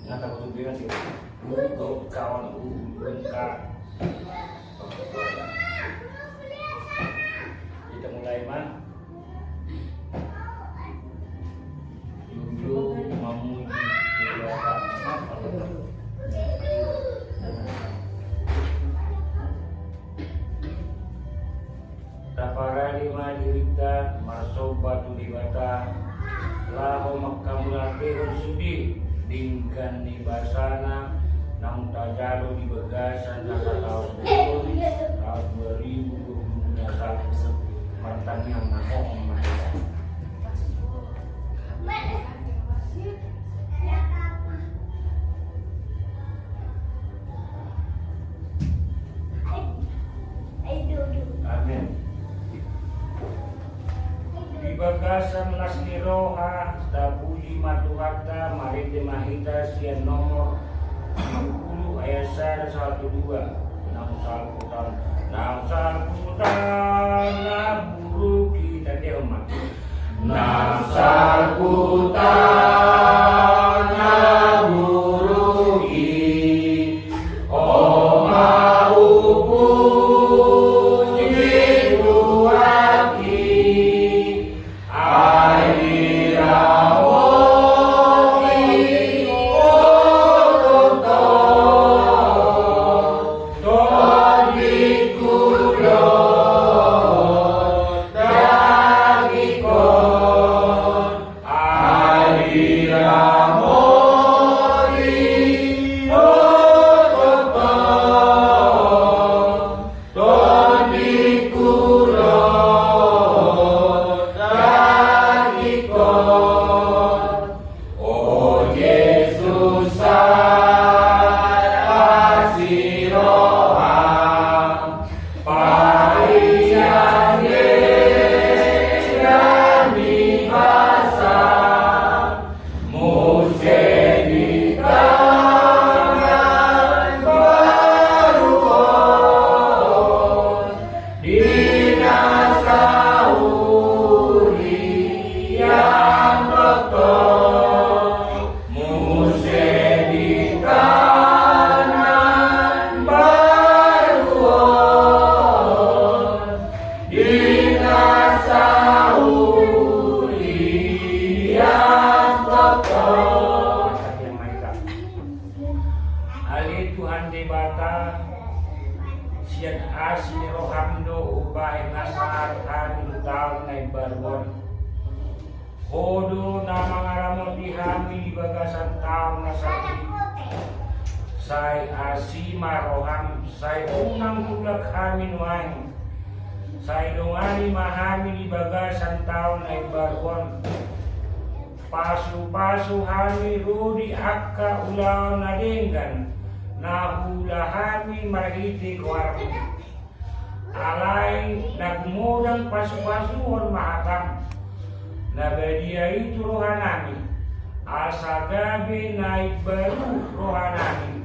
Nakatutulungan sih. Untuk kawan lengkap. Kita mulai mah. Dulu memuji Tuhan. Taparani madirita masobatu diwata laho makamulake sudi dingkan di basana namun tajalo di bagasan tahun 2021 matangnya mahong mahal. Amin. Di bagasan lasniroha tabuli matuhata marite mahita sian nomor 20 ayat 112 Namsal putan naburu kita delma Namsal putan naburu Oma upu Hodo nama ngaramon dihami di bagasan tahun nasati Sai asima roham Sai unang tulak hamin wain Sai dongani mahami di bagasan tahun naik barbon Pasu-pasu hami rudi akka ulaw nadenggan Nahula hami marhiti kuarang Alay nagmudang pasu-pasuhon mahakam Nabadia itu rohanami Asagabi naik baru rohanami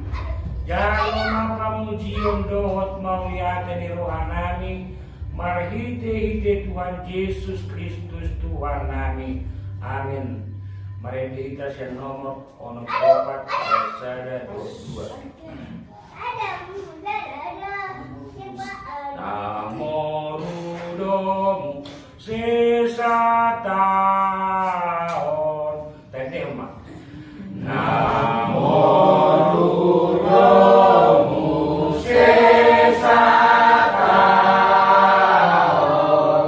Jangan makamujion dohot mauliata di rohanami Marhite-hite Tuhan Yesus Kristus Tuhan nami Amin. Mari kita share nomor 4 ayat 22 Namorudomu sisa tahun tadi emak namorudomu sisa tahun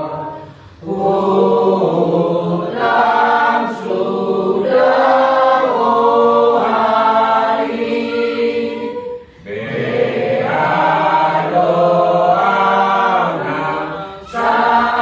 ulang sudah hari beado Saira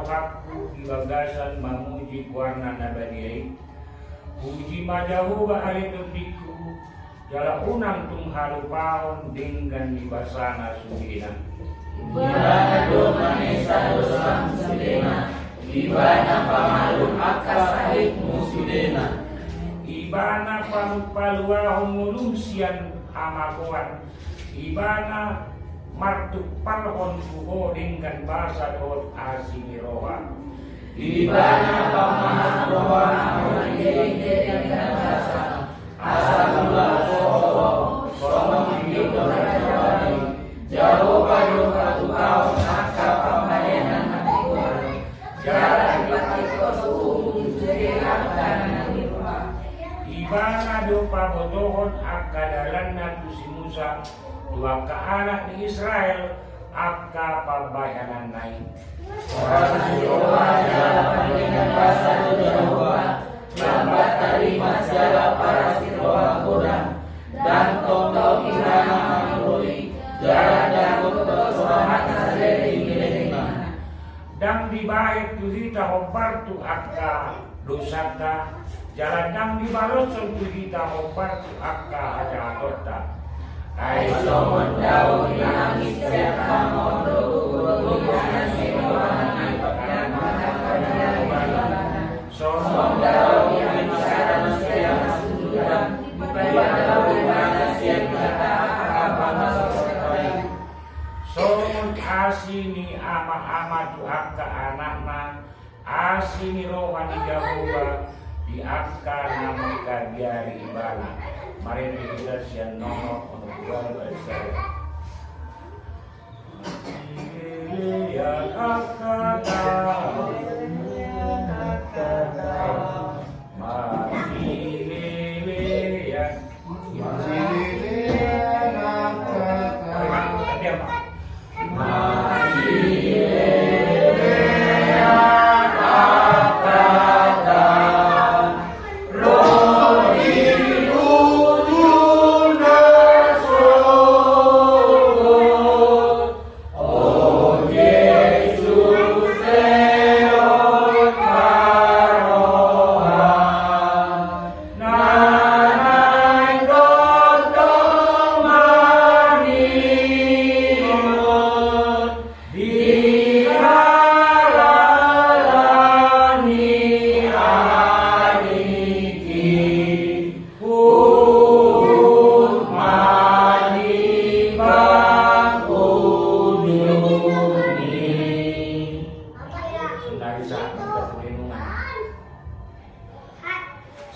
rohaku di bagasan memuji warna nabadiai. Puji majahu bahari tutiku jala unang tung halupaon dengan di basana sudina. Ibana doma nesa dosam sudena, ibana pamalun akas alikmu sudena. Ibana palu-paluahum mulumsian amakuan, ibana martuk palhon kuho dengan bahasa dot asimiroha. Ibana pamanah roha aman diri bahasa asal mula soho sono hidup berjawab jauh padu padu kau maka pamayanan nabiwan jalan bagi kosuhum suri akan nabiwan. Ibana dopa bodohon akadalan nabi Musa dua ke anak di Israel akka pabayanan naik. Orang siroha jalan dengan bahasa Jawa lambat terima segala para siroha kurang dan tongkau kirana menurui jalan dan untuk selamat sadari miliknya. Dang dibayar tuhita hobartu akka dosata jalan dang dibaroson tuhita hobartu akka hajatota. Ai somon daun langit serta mondo bukan siroha yang Somong daun yang bicara setiap sudah pada mana siap kata apa masuk baik. Somong asini ama tu akka anakna asini rohani Jawa di akka namika biari ibana. Mari kita sian nomor untuk bersama. Ya akka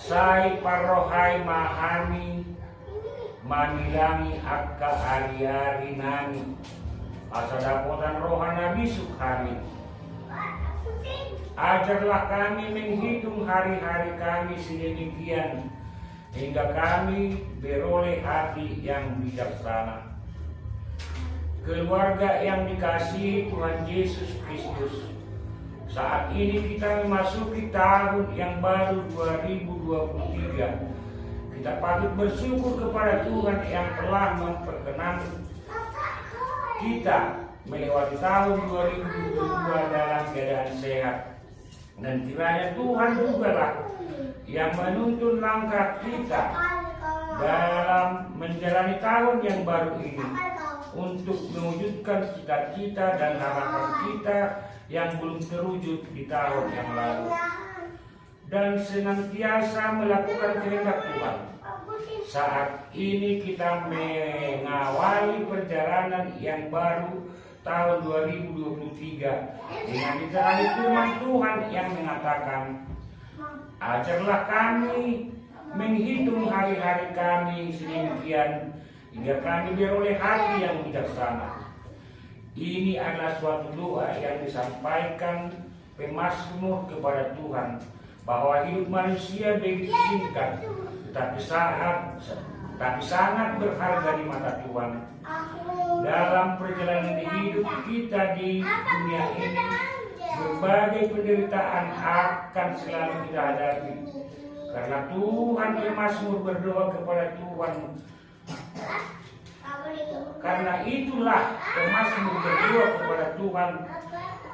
Sai parohai mahani manilangi akka ari-ari nani asadapotan rohana bisuk kami. Ajarlah kami menghitung hari-hari kami sedemikian hingga kami beroleh hati yang bijaksana. Keluarga yang dikasihi Tuhan Yesus Kristus, saat ini kita memasuki tahun yang baru 2023. Kita patut bersyukur kepada Tuhan yang telah memperkenan kita melewati tahun 2022 dalam keadaan sehat. Dan kiranya Tuhan jugalah yang menuntun langkah kita dalam menjalani tahun yang baru ini untuk mewujudkan cita-cita dan harapan kita yang belum terwujud di tahun yang lalu, dan senantiasa melakukan kehendak Tuhan. Saat ini kita mengawali perjalanan yang baru tahun 2023 dengan dijalani firman Tuhan yang mengatakan, ajarlah kami menghitung hari-hari kami sedemikian hingga kami beroleh hati yang bijaksana. Ini adalah suatu doa yang disampaikan pemazmur kepada Tuhan, bahwa hidup manusia begitu singkat, tetapi sangat berharga di mata Tuhan. Dalam perjalanan hidup kita di dunia ini, berbagai penderitaan akan selalu kita hadapi. Karena Tuhan pemazmur berdoa kepada Tuhan. Karena itulah pemazmur berdoa kepada Tuhan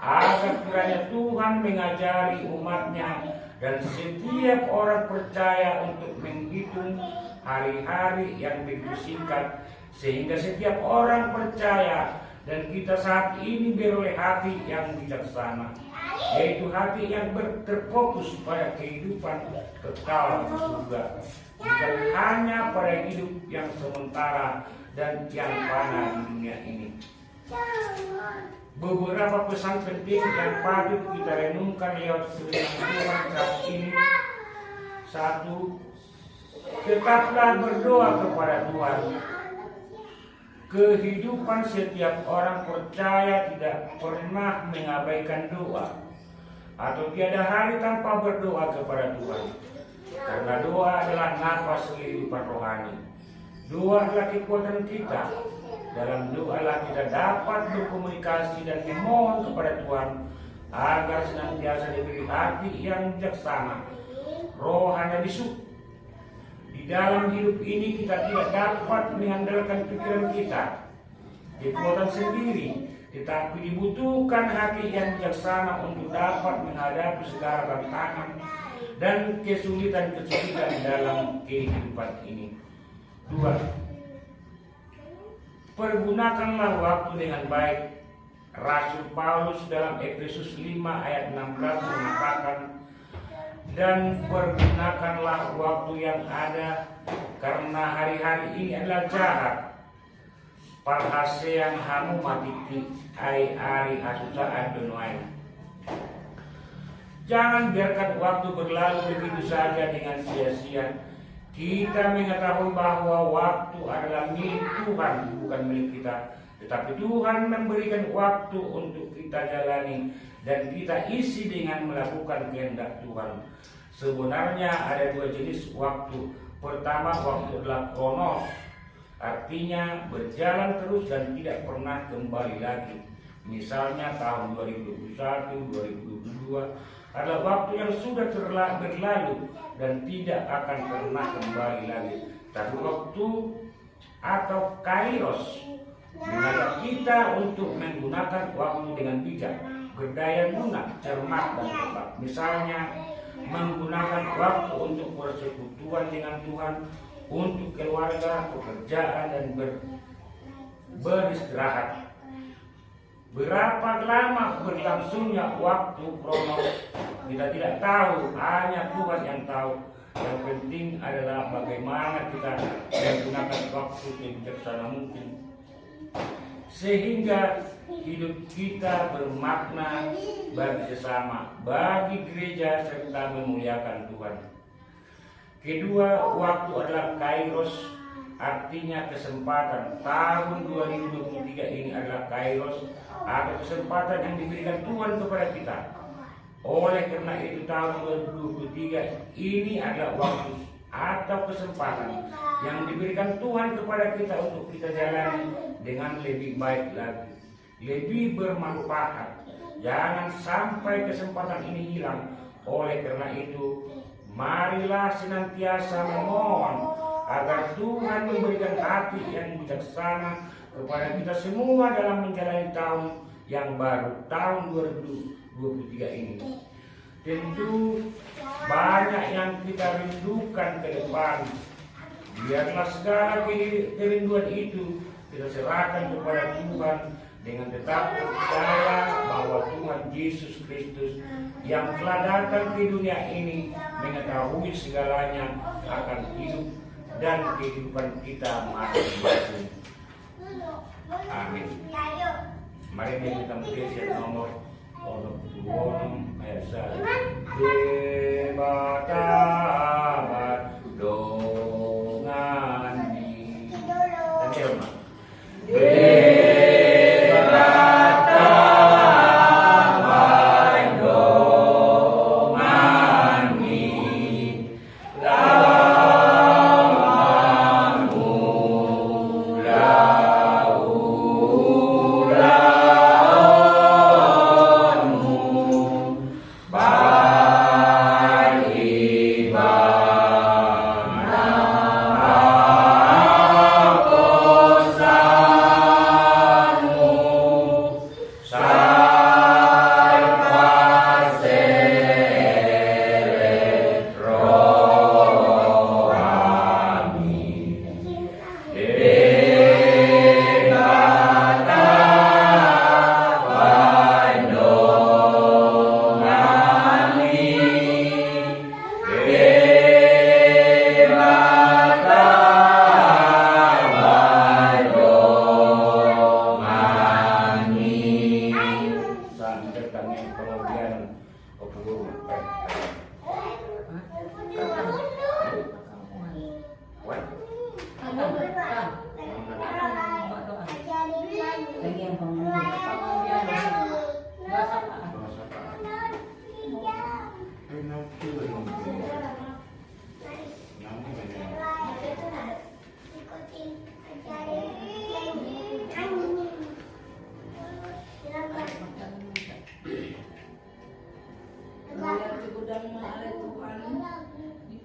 agar kiranya Tuhan mengajari umatnya dan setiap orang percaya untuk menghitung hari-hari yang begitu singkat, sehingga setiap orang percaya dan kita saat ini beroleh hati yang bijaksana, yaitu hati yang terfokus pada kehidupan kekal di surga, bukan hanya pada hidup yang sementara dan yang fana di dunia ini. Beberapa pesan penting yang patut kita renungkan lewat firman Tuhan saat ini. 1. Tetaplah berdoa kepada Tuhan. Kehidupan setiap orang percaya tidak pernah mengabaikan doa, atau tiada hari tanpa berdoa kepada Tuhan. Karena doa adalah nafas kehidupan rohani. Doa adalah kekuatan kita. Dalam doalah kita dapat berkomunikasi dan memohon kepada Tuhan agar senantiasa diberi hati yang bijaksana, rohani bisu. Di dalam hidup ini kita tidak dapat mengandalkan pikiran kita, kekuatan sendiri, tetapi dibutuhkan hati yang bijaksana untuk dapat menghadapi segala tantangan dan kesulitan-kesulitan dalam kehidupan ini. 2. Pergunakanlah waktu dengan baik. Rasul Paulus dalam Efesus 5 ayat 16 mengatakan, dan pergunakanlah waktu yang ada, karena hari-hari ini adalah jahat. Palhaseang hamu matiti ari-ari asusaan donoai. Jangan biarkan waktu berlalu begitu saja dengan sia-sia. Kita mengetahui bahwa waktu adalah milik Tuhan, bukan milik kita. Tetapi Tuhan memberikan waktu untuk kita jalani dan kita isi dengan melakukan kehendak Tuhan. Sebenarnya ada 2 jenis waktu. Pertama, waktu adalah kronos, artinya berjalan terus dan tidak pernah kembali lagi. Misalnya tahun 2021, 2022 adalah waktu yang sudah berlalu dan tidak akan pernah kembali lagi. Tapi waktu atau kairos mengajak kita untuk menggunakan waktu dengan bijak, berdaya guna, cermat dan tepat. Misalnya menggunakan waktu untuk persekutuan dengan Tuhan, untuk keluarga, pekerjaan dan beristirahat. Berapa lama berlangsungnya waktu kronos kita tidak tahu, hanya Tuhan yang tahu. Yang penting adalah bagaimana kita menggunakan waktu sebijaksana mungkin, sehingga hidup kita bermakna bagi sesama, bagi gereja, serta memuliakan Tuhan. Kedua, waktu adalah kairos, artinya kesempatan. Tahun 2023 ini adalah kairos atau kesempatan yang diberikan Tuhan kepada kita. Oleh karena itu tahun 2023 ini adalah waktu atau kesempatan yang diberikan Tuhan kepada kita untuk kita jalani dengan lebih baik lagi, lebih bermanfaat. Jangan sampai kesempatan ini hilang. Oleh karena itu, marilah senantiasa memohon agar Tuhan memberikan hati yang bijaksana kepada kita semua dalam menjalani tahun yang baru, tahun 2023 ini. Tentu banyak yang kita rindukan ke depan. Biarlah segala kerinduan itu kita serahkan kepada Tuhan dengan tetap percaya bahwa Tuhan Yesus Kristus yang telah datang ke dunia ini mengetahui segalanya akan hidup dan kehidupan kita masing-masing. Amin. Mari kita bergeser nomor 20 ayat 1. Debatabat dongani. Bye.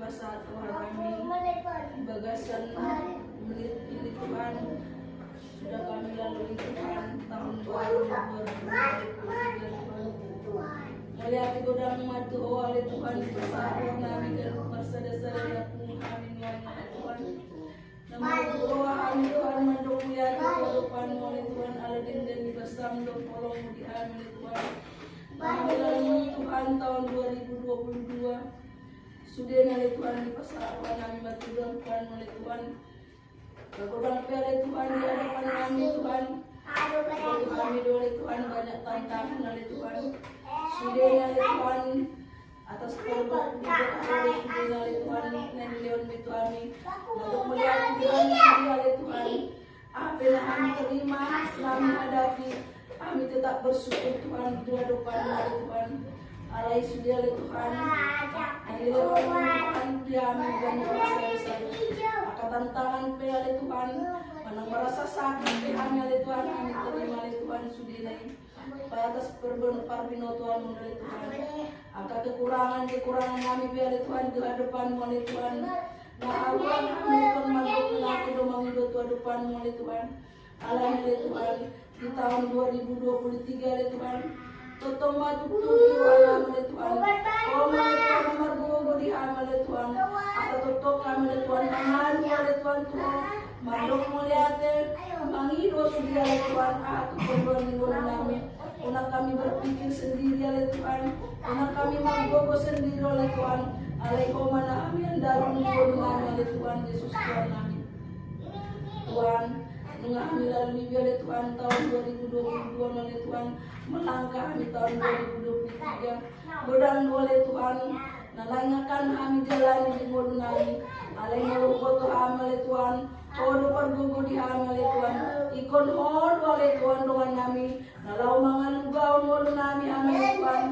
pasal Tuhan kami di bagasan menit ini Tuhan sudah kami lalui Tuhan tahun 2023 melihat godang matu oleh Tuhan itu sahur kami dan bersada-sada pun kami nyanyi Tuhan namun doa kami Tuhan mendung melihat kehidupan oleh Tuhan aladin dan dibasam dong tolong diam oleh Tuhan kami lalui Tuhan tahun 2022 sudah oleh Tuhan di pasaran kami mati Tuhan oleh Tuhan berkorban oleh Tuhan di hadapan kami Tuhan kami oleh Tuhan banyak tantangan oleh Tuhan sudah oleh Tuhan atas korban oleh sudah oleh Tuhan dan leon itu kami untuk melihat Tuhan sudah oleh Tuhan apa yang kami terima kami hadapi kami tetap bersyukur Tuhan di hadapan oleh Tuhan alai sudah oleh Tuhan leon Tuhan diamin dan merasa akan tantangan oleh Tuhan mana merasa sakit kami oleh Tuhan kami terima oleh Tuhan sudah naik pada atas perbino Tuhan oleh Tuhan akan kekurangan kami oleh Tuhan di hadapan oleh Tuhan nah awal kami Tuhan masuk mengaku domang hidup hadapan oleh Tuhan alam oleh Tuhan di tahun 2023 oleh Tuhan totong matu tujuh alam oleh Tuhan oh Tuhan nomor gogo di amal oleh Tuhan atau totok kami oleh Tuhan mengadu oleh Tuhan Tuhan mandok melihatnya mangido sudah oleh Tuhan aku berdoa minggu kami unak kami berpikir sendiri oleh Tuhan unak kami menggogo sendiri oleh Tuhan alaikum mana kami yang dalam minggu oleh Tuhan Yesus Tuhan kami Tuhan kami lalui oleh Tuhan tahun 2022 oleh Tuhan melangkah kami tahun 2023 godang oleh Tuhan nalangakan kami jalani di modu nami alai ngelukoto amal Tuhan kodo pergogo di amal Tuhan ikon hodo oleh Tuhan dengan nami nalau mangan lugau modu nami amal Tuhan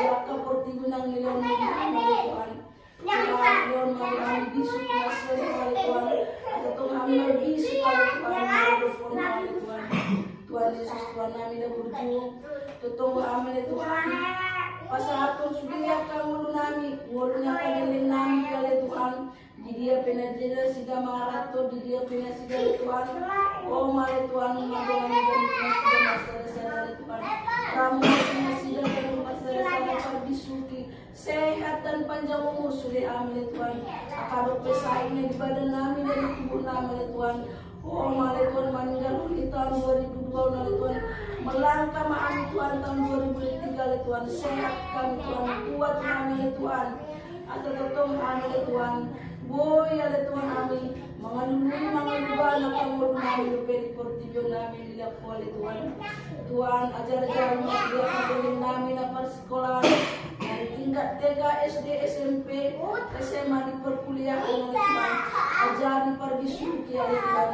yaka porti gunang nilon di amal Tuhan Tuhan leon kami bisu nasel oleh Tuhan atau kami bisu oleh Tuhan oleh Tuhan Tuhan Yesus Tuhan kami dah berjuang tutunggu amal Tuhan pasapun sudah kamu nami ngulunya kageling nami oleh Tuhan di dia penajela siga marato di dia penasiga Tuhan oh mare Tuhan mengadongan dan sudah masalah Tuhan kamu penasiga dan masalah bisuki sehat dan panjang umur sudah amal Tuhan akadok pesaingnya di badan nami dan di tubuh nami Tuhan oh mare Tuhan meninggal di tahun 2002 oleh Tuhan melangkah kami Tuhan tahun 2003 oleh Tuhan sehat kami Tuhan kuat kami oleh Tuhan atau tetap kami oleh Tuhan boy oleh Tuhan kami mengalami anak kamu kami di portibio nami dilihat oleh Tuhan Tuhan ajar-ajar dia kadeling nami na persekolahan dari tingkat TK SD SMP SMA di perkuliahan oleh Tuhan ajari pergi oleh Tuhan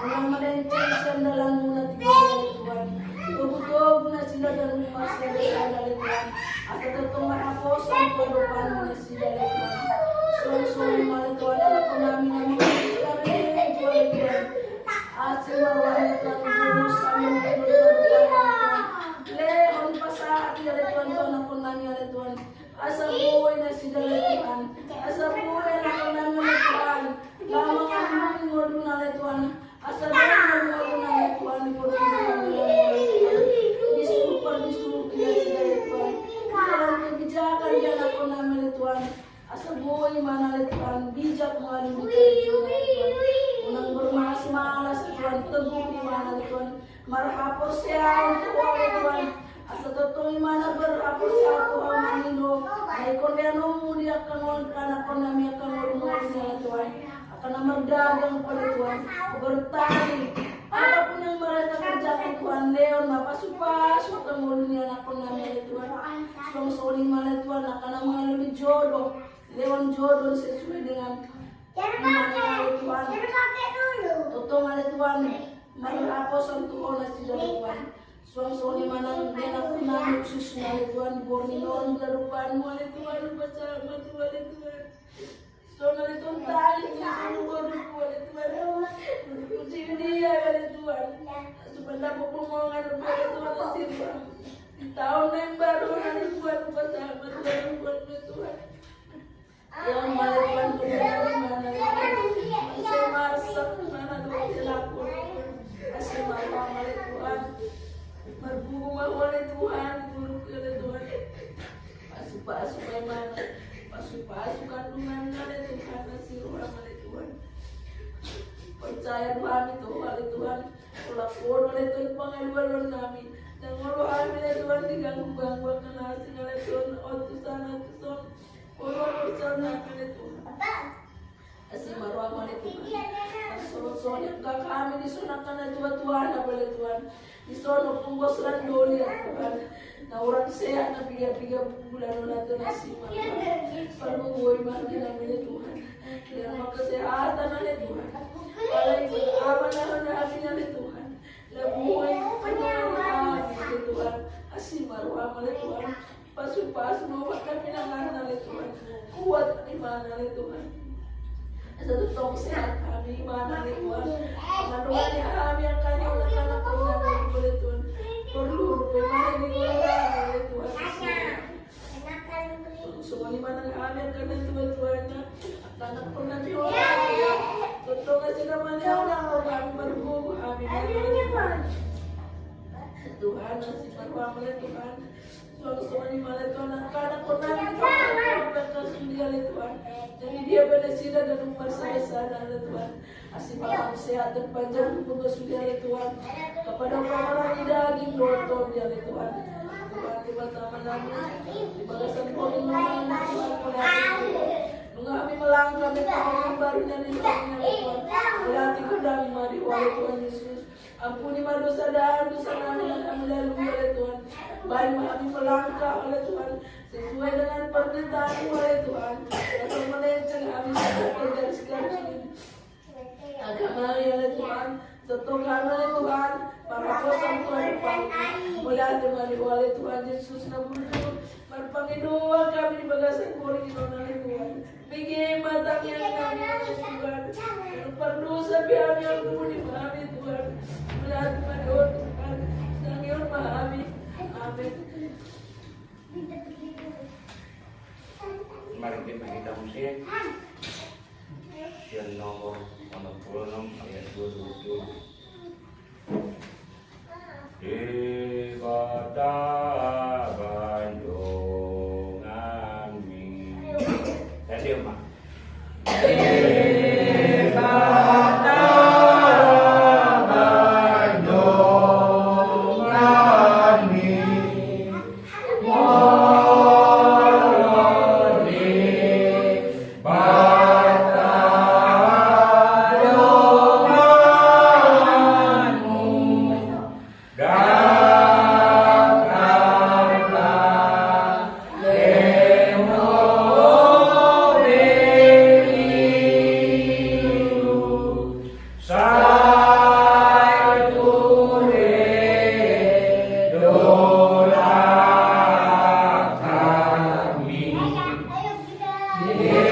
dengan melenceng sandalan muna tiga oleh Tuhan tubuh na sila dan masih oleh Tuhan atau tertumah aposan kehidupan muna sila oleh Tuhan suami oleh Tuhan anak kami nami oleh Tuhan asyik oleh Tuhan terus kami leon pasaki oleh Tuhan anak kami oleh Tuhan asal buhay na sila oleh Tuhan asal buhay na kami oleh Tuhan lama kami ngolong oleh Tuhan asal buhay na oleh Tuhan disuruh kita sila oleh Tuhan dalam kebijakan dia anak kami oleh Tuhan asal buhay mana oleh Tuhan bijak mengalami Tuhan unang bermalas-malas Tuhan teguh di mana Tuhan marhapos siya untuk oleh Tuhan asal totong imana berhapos siya Tuhan manindo ay kondiano muli akan anak kami akan ngomong Tuhan akan merdagang pada Tuhan bertani apapun yang mereka kerjakan Tuhan leon mapasupas akan ngomongnya anak kami Tuhan song-song mana Tuhan akan mengalami jodoh leon jodoh sesuai dengan iman Tuhan totong oleh Tuhan marhapos untuk onas Tuhan suang-suang mana enak kunang khususnya oleh Tuhan borninon garupan oleh Tuhan bersama Tuhan oleh Tuhan soalnya oleh Tuhan tali suruh baru oleh Tuhan puji dia oleh Tuhan supaya pemomongan oleh Tuhan tersimpan di tahun yang baru oleh Tuhan bersama Tuhan oleh Tuhan yang oleh Tuhan Tuhan. Pasu-pasu kandungan Tuhan, nasi roham Tuhan. Percaya Tuhan itu oleh Tuhan, pelakon oleh Tuhan pengaduan kami. Dan walau kami Tuhan diganggu-ganggu akan hasil oleh Tuhan, utusan walau bersama kami Tuhan. Asyik maruah oleh Tuhan. Soal yang kami disunahkan Tuhan oleh Tuhan. Disono punggos landoli Tuhan. Na orang sehat na biga-biga bulan nato nasi maruah. Palugoy mandi namin Tuhan. Dan makasehatan oleh Tuhan. Alay aman na namin oleh Tuhan. Labuhay penuh oleh Tuhan. Asyik maruah oleh Tuhan. Pasu-pasu mawat kami nangan oleh Tuhan. Kuat iman oleh Tuhan. Satu tong sehat kami iman oleh Tuhan. Mengandungan kami yang kanya anak-anak kami oleh Tuhan. Perlu bagaimana digolongan oleh Tuhan. Semua di mana kami yang kena Tuhan. Anak pernah diolong. Totong aja namanya orang kami berhubung kami oleh Tuhan. Tuhan nasi maruah oleh Tuhan. Semua di mana Tuhan anak pernah oleh Tuhan. Jadi dia pada sida dan umur saya oleh Tuhan. Asyik malam sehat dan panjang umur sudah oleh Tuhan. Kepada orang-orang yang daging botol dia oleh Tuhan. Tuhan tiba-tiba kami di bagasan kami mengalami Tuhan kami. Kami melangkah di tahun barunya di dunia Tuhan. Berarti kami mari oleh Tuhan Yesus. Ampuni dosa dan dosa kami yang kami lalui oleh Tuhan. Baik kami melangkah oleh Tuhan sesuai dengan permintaan oleh Tuhan. Atau melenceng kami dari segala agama oleh Tuhan. Tentu kami oleh Tuhan. Para kosan Tuhan mulai dengan oleh Tuhan Yesus namun berpanggil kami di bagasan kori di oleh Tuhan. Bagi matang yang kami oleh Tuhan. Berdosa biar yang kami kami Tuhan. Mulai dengan Tuhan. Kami memahami. Amin. Mari kita musik. Yang nomor 66 ayat 27. Di kota Bandung amin. Tadi Mak. Yeah.